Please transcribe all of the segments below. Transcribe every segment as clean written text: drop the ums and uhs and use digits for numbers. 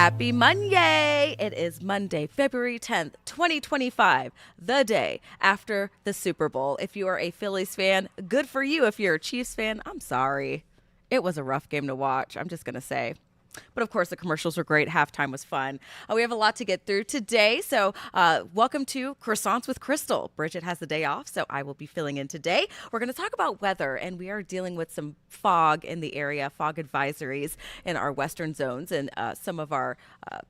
Happy Monday! It is Monday, February 10th, 2025, the day after the Super Bowl. If you are a Phillies fan, good for you. If you're a Chiefs fan, I'm sorry. It was a rough game to watch, I'm just going to say. But of course, the commercials were great. Halftime was fun. We have a lot to get through today. So welcome to Croissants with Crystal. Bridgett has the day off, so I will be filling in today. We're going to talk about weather, and we are dealing with some fog in the area, fog advisories in our western zones and some of our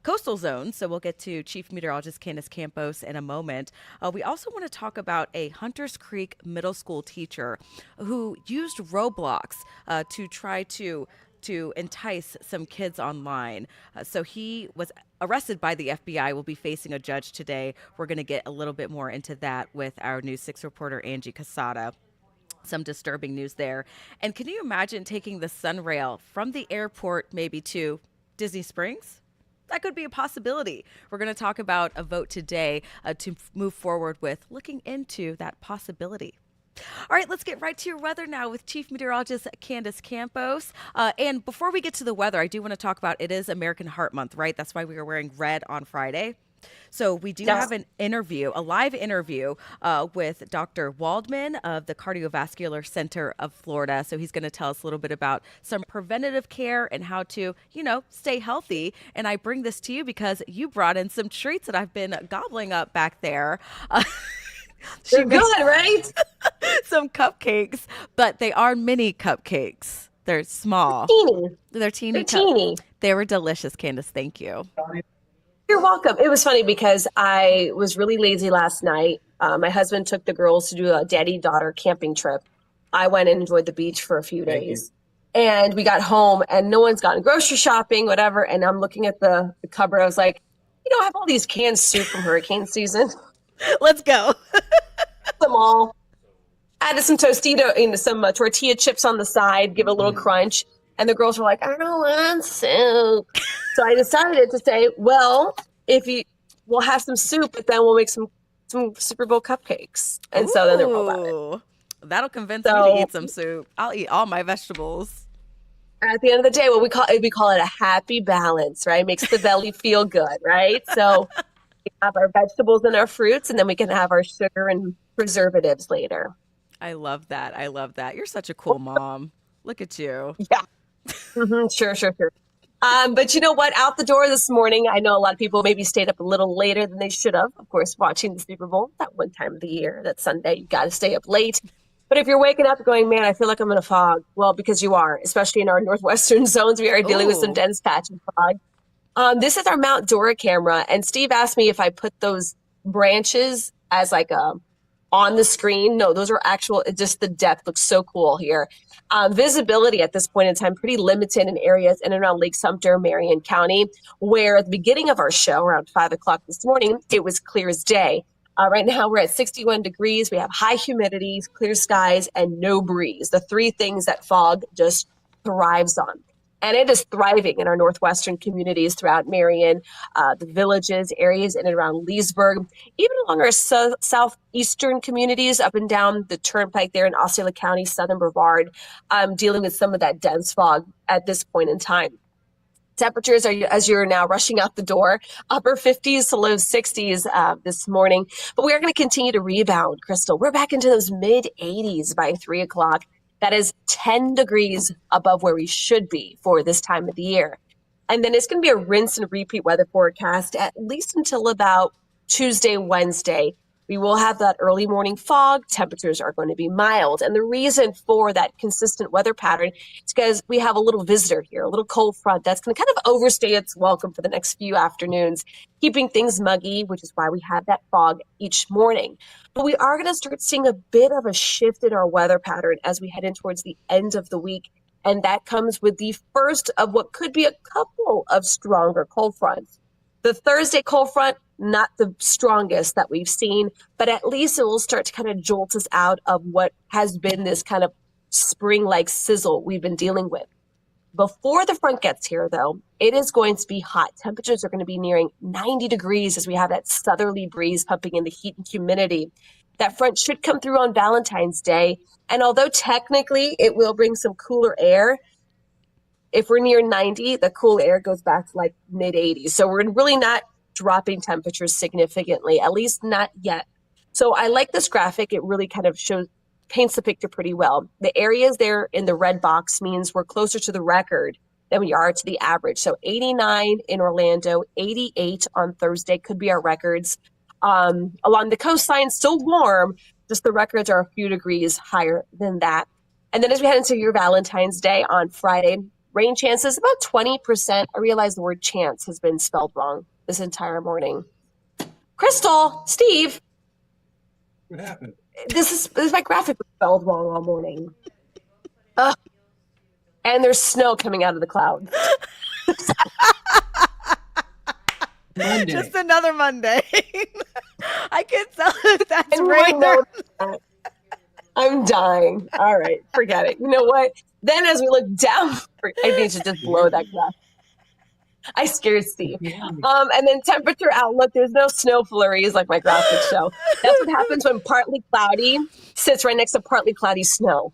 coastal zones. So we'll get to Chief Meteorologist Candace Campos in a moment. We also want to talk about a Hunters Creek middle school teacher who used Roblox to try to entice some kids online. So he was arrested by the FBI, will be facing a judge today. We're going to get a little bit more into that with our News 6 reporter, Angie Casada. Some disturbing news there. And can you imagine taking the Sunrail from the airport maybe to Disney Springs? That could be a possibility. We're going to talk about a vote today to move forward with looking into that possibility. All right, let's get right to your weather now with Chief Meteorologist Candace Campos. And before we get to the weather, I do want to talk about it is American Heart Month, right? That's why we are wearing red on Friday. So we do have an interview, a live interview with Dr. Waldman of the Cardiovascular Center of Florida. So he's going to tell us a little bit about some preventative care and how to, stay healthy. And I bring this to you because you brought in some treats that I've been gobbling up back there. They're good, right? Some cupcakes, but they are mini cupcakes. They're small. Teeny. They're teeny. They're teeny. They were delicious, Candace. Thank you. You're welcome. It was funny because I was really lazy last night. My husband took the girls to do a daddy-daughter camping trip. I went and enjoyed the beach for a few days. And we got home and no one's gotten grocery shopping, whatever. And I'm looking at the cupboard. I was like, I have all these canned soup from hurricane season. Let's go. Them all. Added some some tortilla chips on the side, give it a little crunch. And the girls were like, I don't want soup. So I decided to say, well, we'll have some soup, but then we'll make some Super Bowl cupcakes. And so then they were all about it. That'll convince me to eat some soup. I'll eat all my vegetables. At the end of the day, we call it a happy balance, right? Makes the belly feel good, right? So we have our vegetables and our fruits, and then we can have our sugar and preservatives later. I love that. You're such a cool mom. Look at you. Yeah. Sure. But you know what? Out the door this morning, I know a lot of people maybe stayed up a little later than they should have. Of course, watching the Super Bowl, that one time of the year, that Sunday, you got to stay up late. But if you're waking up going, man, I feel like I'm in a fog. Well, because you are, especially in our northwestern zones, we are dealing with some dense patch of fog. This is our Mount Dora camera. And Steve asked me if I put those branches as like on the screen. No, those are actual, just the depth looks so cool here. Visibility at this point in time, pretty limited in areas in and around Lake Sumter, Marion County, where at the beginning of our show around 5 o'clock this morning, it was clear as day. Right now we're at 61 degrees. We have high humidity, clear skies, and no breeze. The three things that fog just thrives on. And it is thriving in our northwestern communities throughout Marion, the villages, areas in and around Leesburg, even along our southeastern communities up and down the turnpike there in Osceola County, southern Brevard, dealing with some of that dense fog at this point in time. Temperatures are, as you're now rushing out the door, upper 50s to low 60s this morning. But we are going to continue to rebound, Crystal. We're back into those mid 80s by 3 o'clock. That is 10 degrees above where we should be for this time of the year. And then it's going to be a rinse and repeat weather forecast at least until about Tuesday, Wednesday. We will have that early morning fog. Temperatures are going to be mild. And the reason for that consistent weather pattern is because we have a little visitor here, a little cold front that's going to kind of overstay its welcome for the next few afternoons, keeping things muggy, which is why we have that fog each morning. But we are going to start seeing a bit of a shift in our weather pattern as we head in towards the end of the week. And that comes with the first of what could be a couple of stronger cold fronts. The Thursday cold front, not the strongest that we've seen, but at least it will start to kind of jolt us out of what has been this kind of spring-like sizzle we've been dealing with. Before the front gets here, though, it is going to be hot. Temperatures are going to be nearing 90 degrees as we have that southerly breeze pumping in the heat and humidity. That front should come through on Valentine's Day. And although technically it will bring some cooler air, If we're near 90, the cool air goes back to like mid 80s. So we're really not dropping temperatures significantly, at least not yet. So I like this graphic. It really kind of paints the picture pretty well. The areas there in the red box means we're closer to the record than we are to the average. So 89 in Orlando, 88 on Thursday could be our records. Along the coastline, still warm, just the records are a few degrees higher than that. And then as we head into your Valentine's Day on Friday, rain chances about 20%. I realize the word chance has been spelled wrong this entire morning. Crystal, Steve. What happened? This is my graphic was spelled wrong all morning. Ugh. And there's snow coming out of the clouds. Monday. Just another Monday. I can't tell if that's And right. I'm dying. All right, forget it. You know what? Then as we look down, I need to just blow that graph. I scared Steve. And then temperature outlook, there's no snow flurries like my graphics show. That's what happens when partly cloudy sits right next to partly cloudy snow.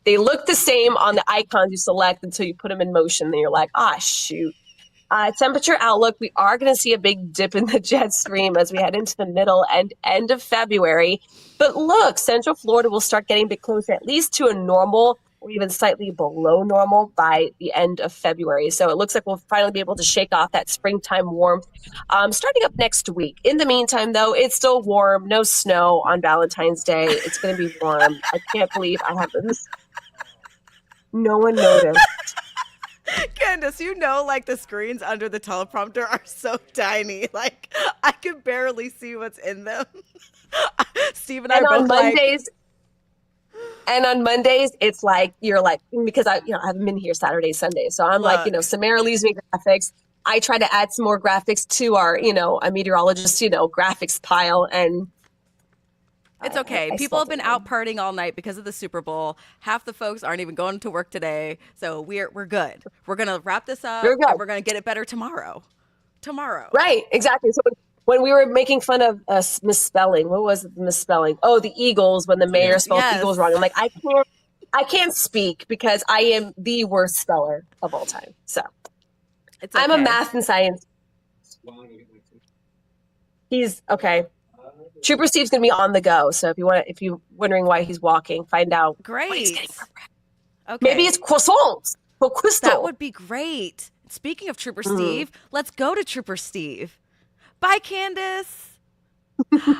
They look the same on the icons you select until you put them in motion. Then you're like, shoot. Temperature outlook, we are going to see a big dip in the jet stream as we head into the middle and end of February. But look, Central Florida will start getting a bit closer, at least to a normal or even slightly below normal by the end of February. So it looks like we'll finally be able to shake off that springtime warmth starting up next week. In the meantime, though, it's still warm, no snow on Valentine's Day. It's going to be warm. I can't believe I have this. No one noticed. Candace, like the screens under the teleprompter are so tiny. Like I can barely see what's in them. Steve and I both Mondays. And on Mondays, it's like you're like because I haven't been here Saturday, Sunday, so I'm like Samara leaves me graphics. I try to add some more graphics to our a meteorologist graphics pile, and it's okay. People have been out partying all night because of the Super Bowl. Half the folks aren't even going to work today, so we're good. We're gonna wrap this up, and we're gonna get it better tomorrow. Right? Exactly. So when we were making fun of misspelling, what was the misspelling? Oh, the Eagles when the mayor spelled Eagles wrong. I'm like, I can't speak because I am the worst speller of all time. So it's okay. I'm a math and science. He's okay. Trooper Steve's gonna be on the go, so if you're wondering why he's walking, find out. Great. What he's getting for breakfast. Okay. Maybe it's croissants. That would be great. Speaking of Trooper Steve, let's go to Trooper Steve. Bye, Candace.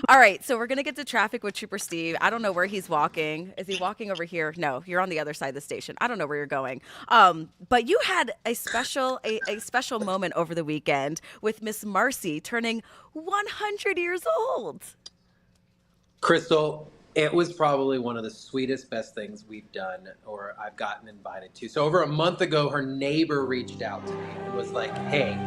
All right, so we're gonna get to traffic with Trooper Steve. I don't know where he's walking. Is he walking over here? No, you're on the other side of the station. I don't know where you're going. But you had a special moment over the weekend with Miss Marcy turning 100 years old. Crystal, it was probably one of the sweetest, best things we've done or I've gotten invited to. So over a month ago, her neighbor reached out to me and was like, hey,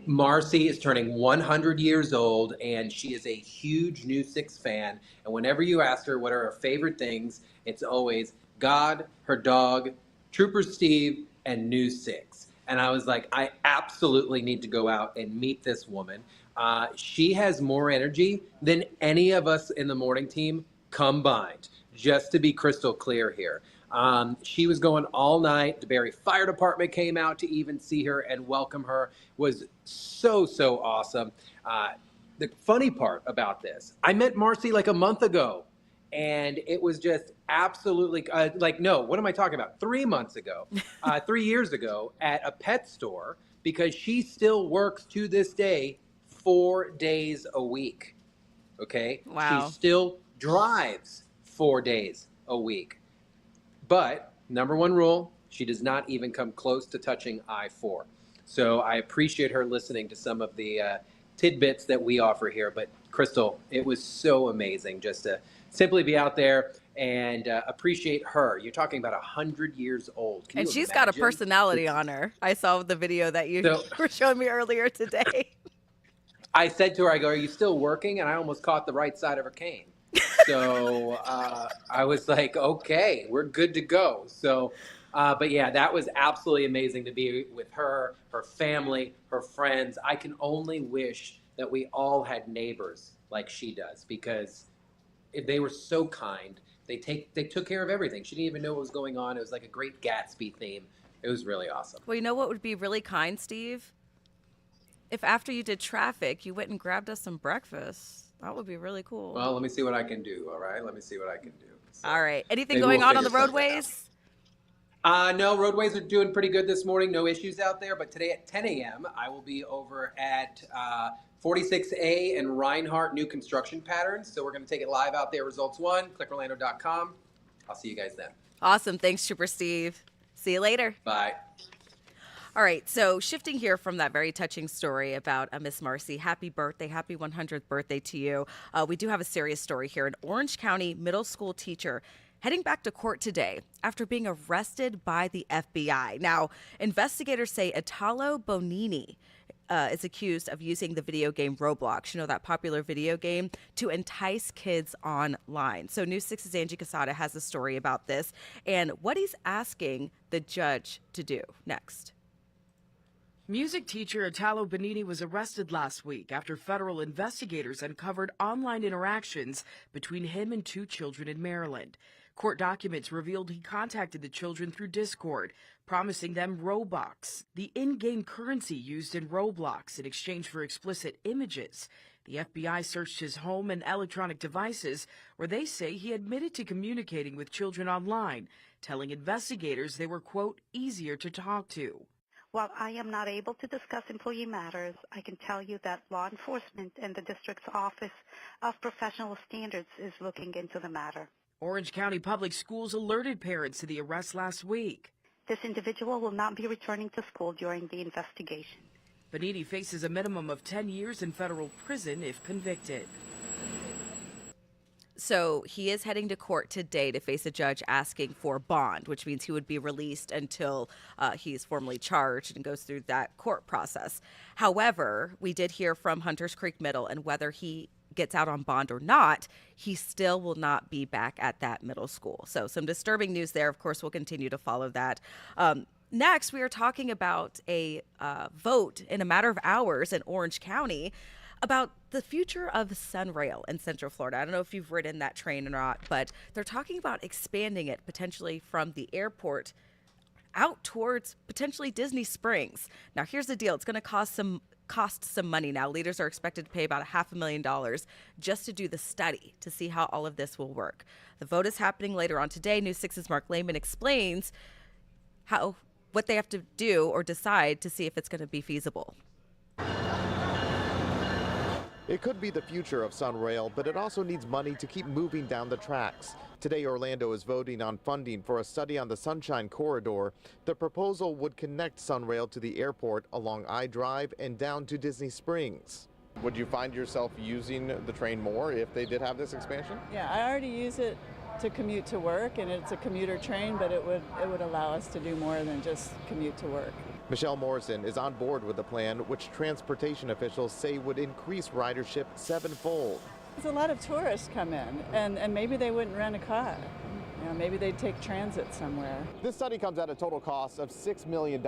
Marcy is turning 100 years old and she is a huge New Six fan. And whenever you ask her what are her favorite things, it's always God, her dog, Trooper Steve, and New Six. And I was like, I absolutely need to go out and meet this woman. She has more energy than any of us in the morning team combined, just to be crystal clear here. She was going all night. The Barrie Fire Department came out to even see her and welcome her. Was so awesome. The funny part about this, I met Marcy like a month ago, and it was just absolutely no, what am I talking about? 3 months ago, 3 years ago at a pet store, because she still works to this day 4 days a week. Okay? Wow. She still drives 4 days a week. But number one rule, she does not even come close to touching I-4. So I appreciate her listening to some of the tidbits that we offer here. But Crystal, it was so amazing just to simply be out there and appreciate her. You're talking about 100 years old. And she's got a personality on her. I saw the video that you were showing me earlier today. I said to her, I go, are you still working? And I almost caught the right side of her cane. So I was like, okay, we're good to go. So, but yeah, that was absolutely amazing to be with her, her family, her friends. I can only wish that we all had neighbors like she does, because they were so kind. they took care of everything. She didn't even know what was going on. It was like a great Gatsby theme. It was really awesome. Well, you know what would be really kind, Steve? If after you did traffic, you went and grabbed us some breakfast. That would be really cool. Well, let me see what I can do. All right, let me see what I can do. So, all right. Anything maybe going we'll on the figure something out. roadways? No, roadways are doing pretty good this morning. No issues out there. But today at 10 a.m., I will be over at 46A and Reinhardt new construction patterns. So we're going to take it live out there. Results 1, clickorlando.com. I'll see you guys then. Awesome. Thanks, Trooper Steve. See you later. Bye. All right, so shifting here from that very touching story about Miss Marcy, happy birthday, happy 100th birthday to you. We do have a serious story here. An Orange County middle school teacher heading back to court today after being arrested by the FBI. Now, investigators say Italo Bonini is accused of using the video game Roblox, you know, that popular video game, to entice kids online. So News 6's Angie Casada has a story about this and what he's asking the judge to do next. Music teacher Italo Bonini was arrested last week after federal investigators uncovered online interactions between him and 2 children in Maryland. Court documents revealed he contacted the children through Discord, promising them Robux, the in-game currency used in Roblox, in exchange for explicit images. The FBI searched his home and electronic devices, where they say he admitted to communicating with children online, telling investigators they were, quote, easier to talk to. While I am not able to discuss employee matters, I can tell you that law enforcement and the district's Office of Professional Standards is looking into the matter. Orange County Public Schools alerted parents to the arrest last week. This individual will not be returning to school during the investigation. Bonini faces a minimum of 10 years in federal prison if convicted. So he is heading to court today to face a judge asking for bond, which means he would be released until he's formally charged and goes through that court process. However, we did hear from Hunters Creek Middle, and whether he gets out on bond or not, he still will not be back at that middle school. So some disturbing news there. Of course, we'll continue to follow that. Next, we are talking about a vote in a matter of hours in Orange County about the future of Sunrail in Central Florida. I don't know if you've ridden that train or not, but they're talking about expanding it potentially from the airport out towards potentially Disney Springs. Now, here's the deal. It's going to cost some money now. Leaders are expected to pay about $500,000 just to do the study to see how all of this will work. The vote is happening later on today. News 6's Mark Lehman explains what they have to do or decide to see if it's going to be feasible. It could be the future of Sunrail, but it also needs money to keep moving down the tracks. Today, Orlando is voting on funding for a study on the Sunshine Corridor. The proposal would connect Sunrail to the airport along I-Drive and down to Disney Springs. Would you find yourself using the train more if they did have this expansion? Yeah, I already use it to commute to work, and it's a commuter train, but it would allow us to do more than just commute to work. Michelle Morrison is on board with the plan, which transportation officials say would increase ridership 7-fold. There's a lot of tourists come in, and maybe they wouldn't rent a car. You know, maybe they'd take transit somewhere. This study comes at a total cost of $6 million.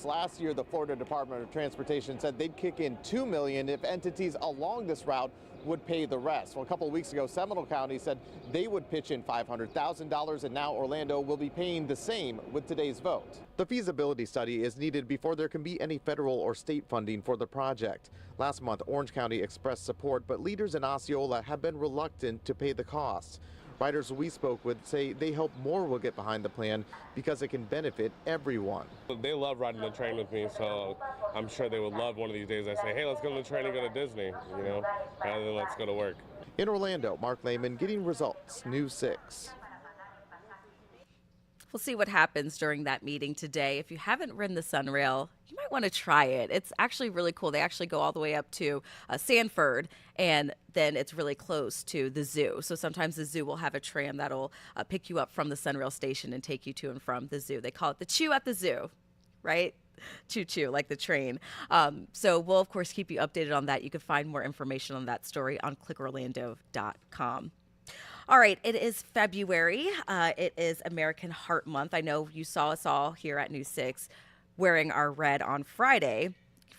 Last year, the Florida Department of Transportation said they'd kick in $2 million if entities along this route would pay the rest. Well, a couple of weeks ago, Seminole County said they would pitch in $500,000, and now Orlando will be paying the same with today's vote. The feasibility study is needed before there can be any federal or state funding for the project. Last month, Orange County expressed support, but leaders in Osceola have been reluctant to pay the cost. Riders we spoke with say they hope more will get behind the plan because it can benefit everyone. They love riding the train with me, so I'm sure they would love one of these days I say, hey, let's go on the train and go to Disney, you know, rather than let's go to work. In Orlando, Mark Lehman, Getting Results, News 6. We'll see what happens during that meeting today. If you haven't ridden the Sunrail, you might want to try it. It's actually really cool. They actually go all the way up to Sanford, and then it's really close to the zoo. So sometimes the zoo will have a tram that'll pick you up from the Sunrail station and take you to and from the zoo. They call it the chew at the zoo, right? Choo-choo, like the train. So we'll, of course, keep you updated on that. You can find more information on that story on clickorlando.com. All right, it is February. It is American Heart Month. I know you saw us all here at News 6 wearing our red on Friday.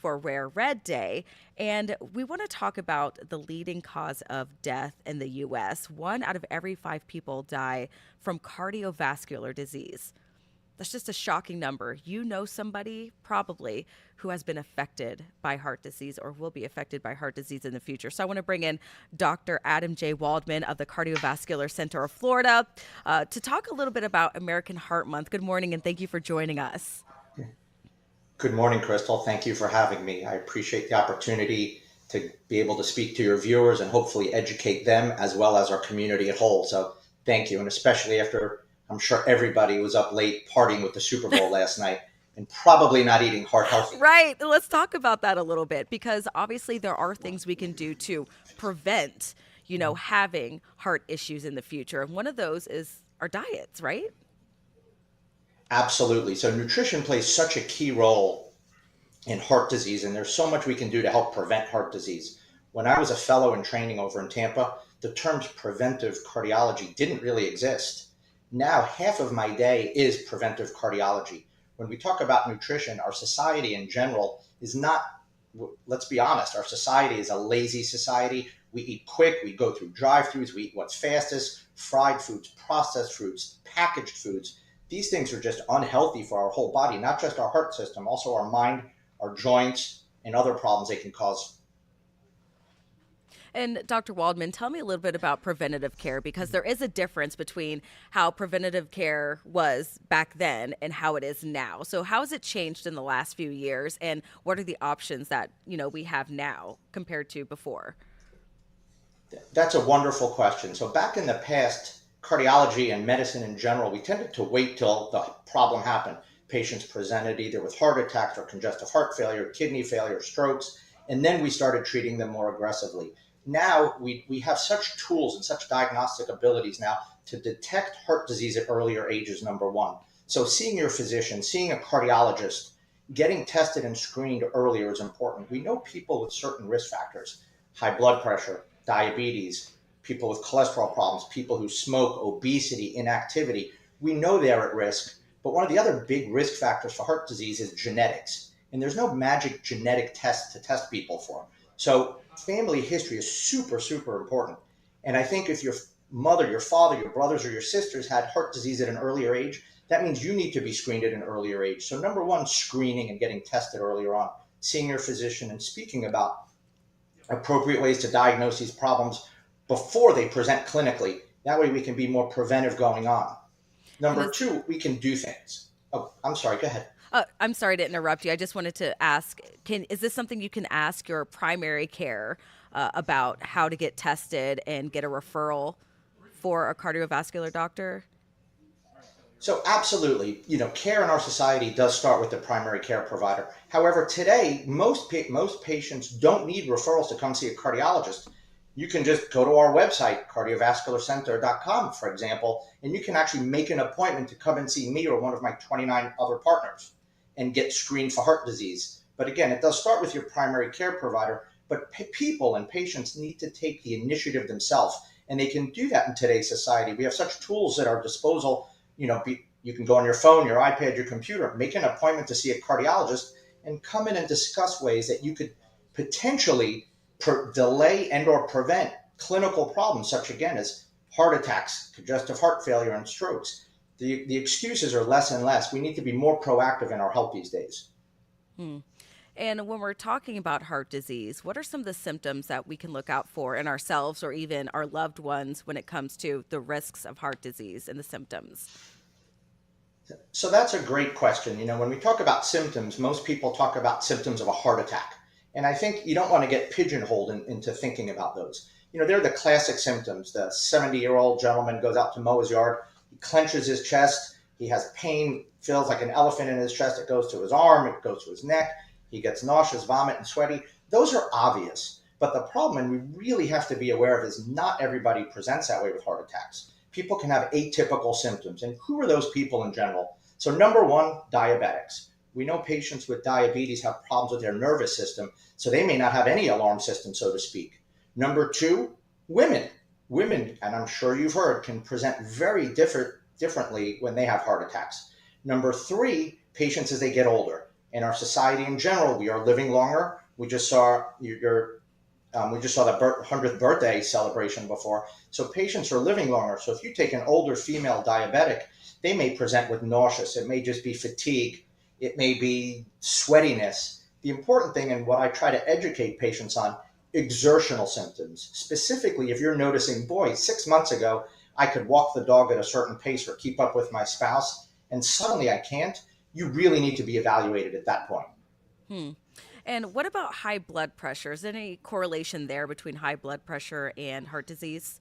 for Rare Red Day. And we want to talk about the leading cause of death in the U.S. 1 out of every 5 people die from cardiovascular disease. That's just a shocking number. You know somebody probably who has been affected by heart disease or will be affected by heart disease in the future. So I want to bring in Dr. Adam J. Waldman of the Cardiovascular Center of Florida to talk a little bit about American Heart Month. Good morning, and thank you for joining us. Good morning, Crystal. Thank you for having me. I appreciate the opportunity to be able to speak to your viewers and hopefully educate them as well as our community at whole. So thank you. And especially after I'm sure everybody was up late partying with the Super Bowl last night and probably not eating heart healthy. Right. Let's talk about that a little bit, because obviously there are things we can do to prevent, having heart issues in the future. And one of those is our diets, right? Absolutely. So nutrition plays such a key role in heart disease, and there's so much we can do to help prevent heart disease. When I was a fellow in training over in Tampa, the terms preventive cardiology didn't really exist. Now, half of my day is preventive cardiology. When we talk about nutrition, our society in general is not, let's be honest, our society is a lazy society. We eat quick, we go through drive-thrus, we eat what's fastest, fried foods, processed foods, packaged foods. These things are just unhealthy for our whole body, not just our heart system, also our mind, our joints, and other problems they can cause. And Dr. Waldman, tell me a little bit about preventative care, because there is a difference between how preventative care was back then and how it is now. So how has it changed in the last few years, and what are the options that, we have now compared to before? That's a wonderful question. So back in the past, cardiology and medicine in general, we tended to wait till the problem happened. Patients presented either with heart attacks or congestive heart failure, kidney failure, strokes, and then we started treating them more aggressively. Now we have such tools and such diagnostic abilities now to detect heart disease at earlier ages, number one. So seeing your physician, seeing a cardiologist, getting tested and screened earlier is important. We know people with certain risk factors, high blood pressure, diabetes, people with cholesterol problems, people who smoke, obesity, inactivity. We know they're at risk, but one of the other big risk factors for heart disease is genetics. And there's no magic genetic test to test people for. So family history is super, super important. And I think if your mother, your father, your brothers, or your sisters had heart disease at an earlier age, that means you need to be screened at an earlier age. So number one, screening and getting tested earlier on, seeing your physician and speaking about appropriate ways to diagnose these problems before they present clinically. That way we can be more preventive going on. Number two, we can do things. Oh, I'm sorry, go ahead. I'm sorry to interrupt you. I just wanted to ask, is this something you can ask your primary care about, how to get tested and get a referral for a cardiovascular doctor? So absolutely, care in our society does start with the primary care provider. However, today, most patients don't need referrals to come see a cardiologist. You can just go to our website, cardiovascularcenter.com, for example, and you can actually make an appointment to come and see me or one of my 29 other partners and get screened for heart disease. But again, it does start with your primary care provider, but people and patients need to take the initiative themselves, and they can do that in today's society. We have such tools at our disposal. You can go on your phone, your iPad, your computer, make an appointment to see a cardiologist and come in and discuss ways that you could potentially delay and or prevent clinical problems such again as heart attacks, congestive heart failure, and strokes. The excuses are less and less. We need to be more proactive in our health these days. And when we're talking about heart disease, what are some of the symptoms that we can look out for in ourselves or even our loved ones when it comes to the risks of heart disease and the symptoms? So that's a great question. When we talk about symptoms, most people talk about symptoms of a heart attack. And I think you don't want to get pigeonholed into thinking about those. They're the classic symptoms. The 70-year-old gentleman goes out to mow his yard. He clenches his chest. He has pain, feels like an elephant in his chest. It goes to his arm. It goes to his neck. He gets nauseous, vomit, and sweaty. Those are obvious. But the problem, and we really have to be aware of, is not everybody presents that way with heart attacks. People can have atypical symptoms. And who are those people in general? So number one, diabetics. We know patients with diabetes have problems with their nervous system, so they may not have any alarm system, so to speak. Number two, women. Women, and I'm sure you've heard, can present very differently when they have heart attacks. Number three, patients as they get older. In our society in general, we are living longer. We just saw we just saw the 100th birthday celebration before. So patients are living longer. So if you take an older female diabetic, they may present with nausea. It may just be fatigue. It may be sweatiness. The important thing, and what I try to educate patients on, exertional symptoms. Specifically, if you're noticing, boy, 6 months ago, I could walk the dog at a certain pace or keep up with my spouse, and suddenly I can't, you really need to be evaluated at that point. Hmm. And what about high blood pressure? Is there any correlation there between high blood pressure and heart disease?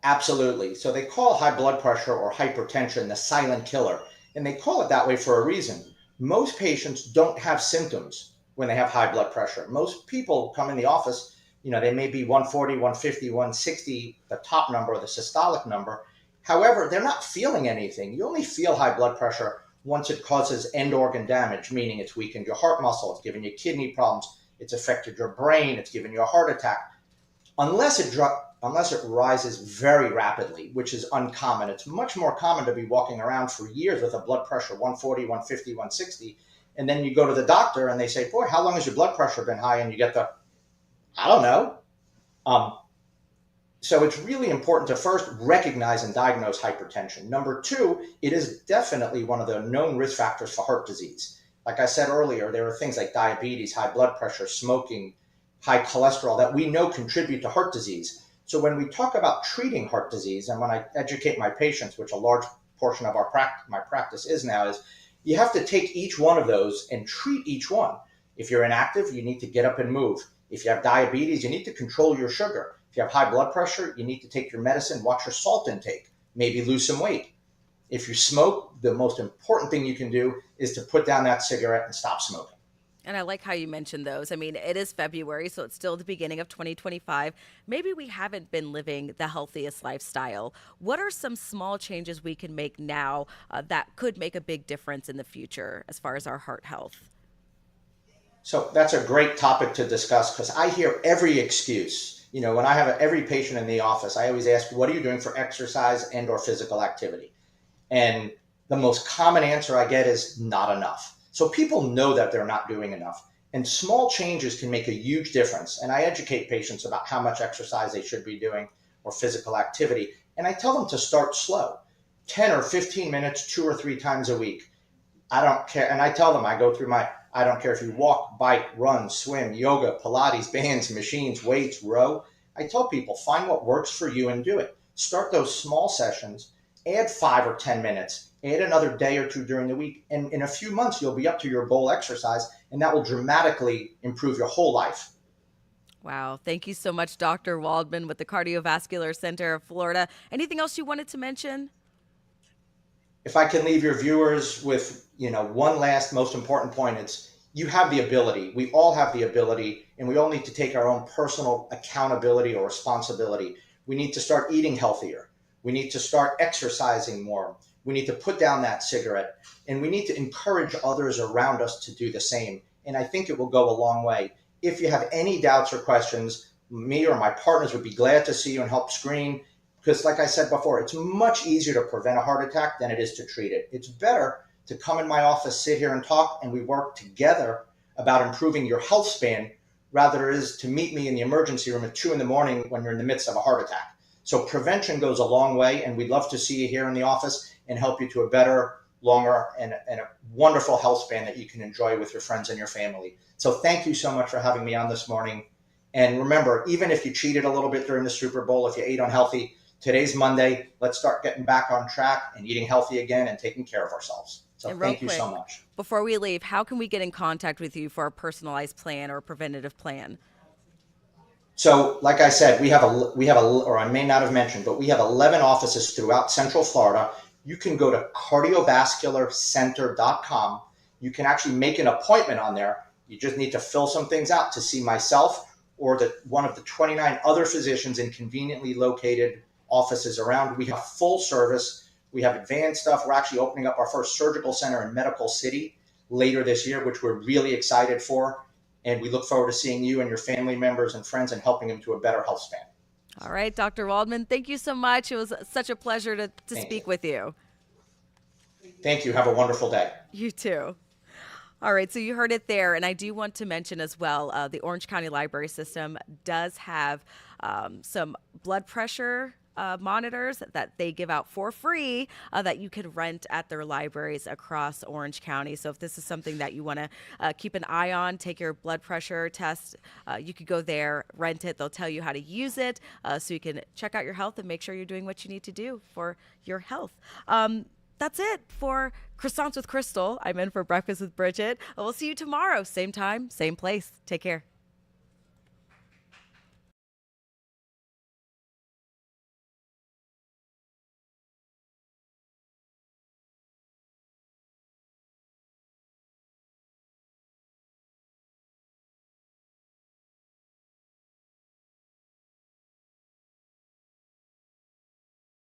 Absolutely. So they call high blood pressure or hypertension the silent killer, and they call it that way for a reason. Most patients don't have symptoms when they have high blood pressure. Most people come in the office, they may be 140, 150, 160, the top number or the systolic number. However, they're not feeling anything. You only feel high blood pressure once it causes end organ damage, meaning it's weakened your heart muscle, it's given you kidney problems, it's affected your brain, it's given you a heart attack. Unless it rises very rapidly, which is uncommon. It's much more common to be walking around for years with a blood pressure 140, 150, 160, and then you go to the doctor and they say, boy, how long has your blood pressure been high? And you get I don't know. So it's really important to first recognize and diagnose hypertension. Number two, it is definitely one of the known risk factors for heart disease. Like I said earlier, there are things like diabetes, high blood pressure, smoking, high cholesterol that we know contribute to heart disease. So when we talk about treating heart disease, and when I educate my patients, which a large portion of my practice is now, is you have to take each one of those and treat each one. If you're inactive, you need to get up and move. If you have diabetes, you need to control your sugar. If you have high blood pressure, you need to take your medicine, watch your salt intake, maybe lose some weight. If you smoke, the most important thing you can do is to put down that cigarette and stop smoking. And I like how you mentioned those. I mean, it is February, so it's still the beginning of 2025. Maybe we haven't been living the healthiest lifestyle. What are some small changes we can make now that could make a big difference in the future as far as our heart health? So that's a great topic to discuss because I hear every excuse. When I have every patient in the office, I always ask, what are you doing for exercise and or physical activity? And the most common answer I get is not enough. So people know that they're not doing enough. And small changes can make a huge difference. And I educate patients about how much exercise they should be doing or physical activity. And I tell them to start slow, 10 or 15 minutes, 2 or 3 times a week. I don't care. And I tell them, I don't care if you walk, bike, run, swim, yoga, Pilates, bands, machines, weights, row. I tell people, find what works for you and do it. Start those small sessions, add 5 or 10 minutes, add another day or two during the week. And in a few months, you'll be up to your goal exercise, and that will dramatically improve your whole life. Wow. Thank you so much, Dr. Waldman with the Cardiovascular Center of Florida. Anything else you wanted to mention? If I can leave your viewers with, one last most important point, it's you have the ability. We all have the ability, and we all need to take our own personal accountability or responsibility. We need to start eating healthier. We need to start exercising more. We need to put down that cigarette, and we need to encourage others around us to do the same. And I think it will go a long way. If you have any doubts or questions, me or my partners would be glad to see you and help screen. Because like I said before, it's much easier to prevent a heart attack than it is to treat it. It's better to come in my office, sit here and talk, and we work together about improving your health span rather it is to meet me in the emergency room at 2 a.m. when you're in the midst of a heart attack. So prevention goes a long way, and we'd love to see you here in the office and help you to a better, longer, and a wonderful health span that you can enjoy with your friends and your family. So thank you so much for having me on this morning. And remember, even if you cheated a little bit during the Super Bowl, if you ate unhealthy, today's Monday. Let's start getting back on track and eating healthy again and taking care of ourselves. So thank you so much. Before we leave, how can we get in contact with you for a personalized plan or a preventative plan? So like I said, we have or I may not have mentioned, but we have 11 offices throughout Central Florida. You can go to cardiovascularcenter.com. You can actually make an appointment on there. You just need to fill some things out to see myself or one of the 29 other physicians in conveniently located offices around. We have full service. We have advanced stuff. We're actually opening up our first surgical center in Medical City later this year, which we're really excited for. And we look forward to seeing you and your family members and friends and helping them to a better health span. All right, Dr. Waldman, thank you so much. It was such a pleasure to speak with you. Thank you. Have a wonderful day. You too. All right, so you heard it there. And I do want to mention as well, the Orange County Library System does have some blood pressure monitors that they give out for free that you can rent at their libraries across Orange County. So if this is something that you want to keep an eye on, take your blood pressure test, you could go there, rent it. They'll tell you how to use it so you can check out your health and make sure you're doing what you need to do for your health. That's it for Croissants with Crystal. I'm in for Breakfast with Bridgett. We'll see you tomorrow, same time, same place. Take care.